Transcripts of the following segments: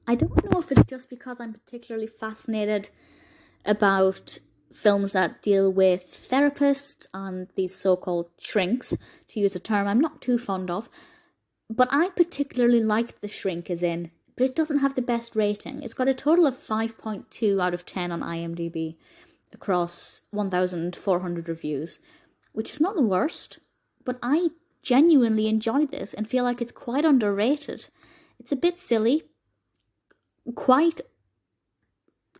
I don't know if it's just because I'm particularly fascinated about films that deal with therapists and these so-called shrinks, to use a term I'm not too fond of, but I particularly liked The Shrink is in, but it doesn't have the best rating. It's got a total of 5.2 out of 10 on IMDb across 1,400 reviews, which is not the worst, but I genuinely enjoyed this and feel like it's quite underrated. It's a bit silly, quite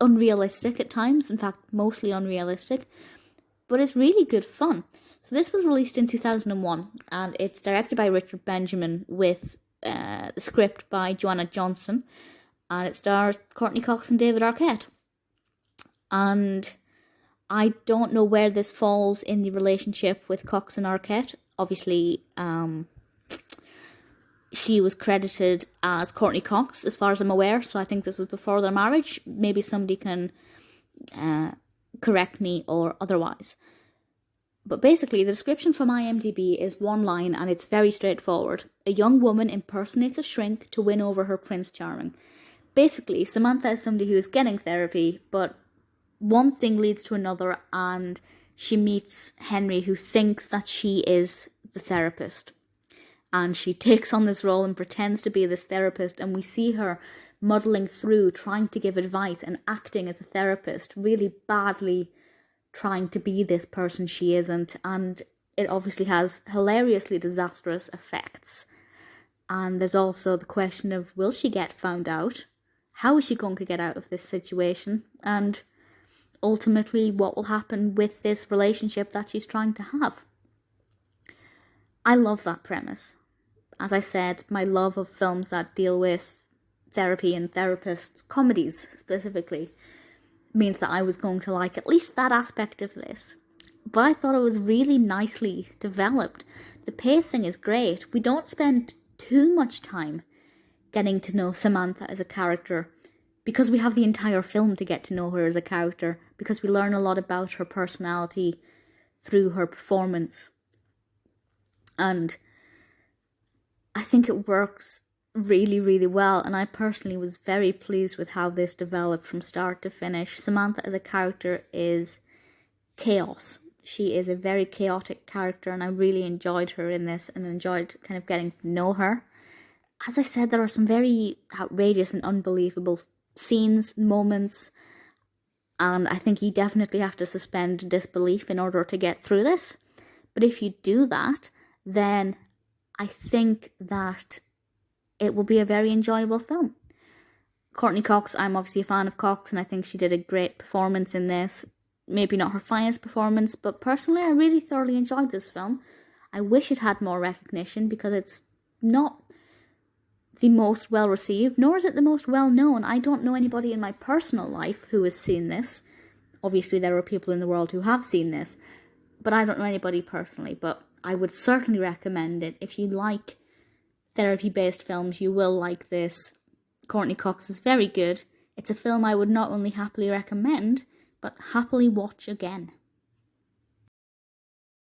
unrealistic at times, in fact, mostly unrealistic, but it's really good fun. So this was released in 2001, and it's directed by Richard Benjamin with the script by Joanna Johnson, and it stars Courteney Cox and David Arquette. And I don't know where this falls in the relationship with Cox and Arquette. Obviously, she was credited as Courteney Cox, as far as I'm aware, so I think this was before their marriage. Maybe somebody can correct me or otherwise. But basically, the description from IMDb is one line, and it's very straightforward. A young woman impersonates a shrink to win over her Prince Charming. Basically, Samantha is somebody who is getting therapy, but one thing leads to another, and she meets Henry, who thinks that she is the therapist. And she takes on this role and pretends to be this therapist, and we see her muddling through, trying to give advice and acting as a therapist, really badly trying to be this person she isn't, and it obviously has hilariously disastrous effects. And there's also the question of, will she get found out? How is she going to get out of this situation? And ultimately, what will happen with this relationship that she's trying to have? I love that premise. As I said, my love of films that deal with therapy and therapists, comedies specifically, means that I was going to like at least that aspect of this. But I thought it was really nicely developed. The pacing is great. We don't spend too much time getting to know Samantha as a character, because we have the entire film to get to know her as a character, because we learn a lot about her personality through her performance. And I think it works really, really well, and I personally was very pleased with how this developed from start to finish. Samantha as a character is chaos. She is a very chaotic character, and I really enjoyed her in this and enjoyed kind of getting to know her. As I said, there are some very outrageous and unbelievable scenes, moments, and I think you definitely have to suspend disbelief in order to get through this. But if you do that, then I think that it will be a very enjoyable film. Courteney Cox, I'm obviously a fan of Cox, and I think she did a great performance in this. Maybe not her finest performance, but personally I really thoroughly enjoyed this film. I wish it had more recognition, because it's not the most well received, nor is it the most well known. I don't know anybody in my personal life who has seen this. Obviously there are people in the world who have seen this, but I don't know anybody personally. But I would certainly recommend it. If you like therapy-based films, you will like this. Courteney Cox is very good. It's a film I would not only happily recommend, but happily watch again.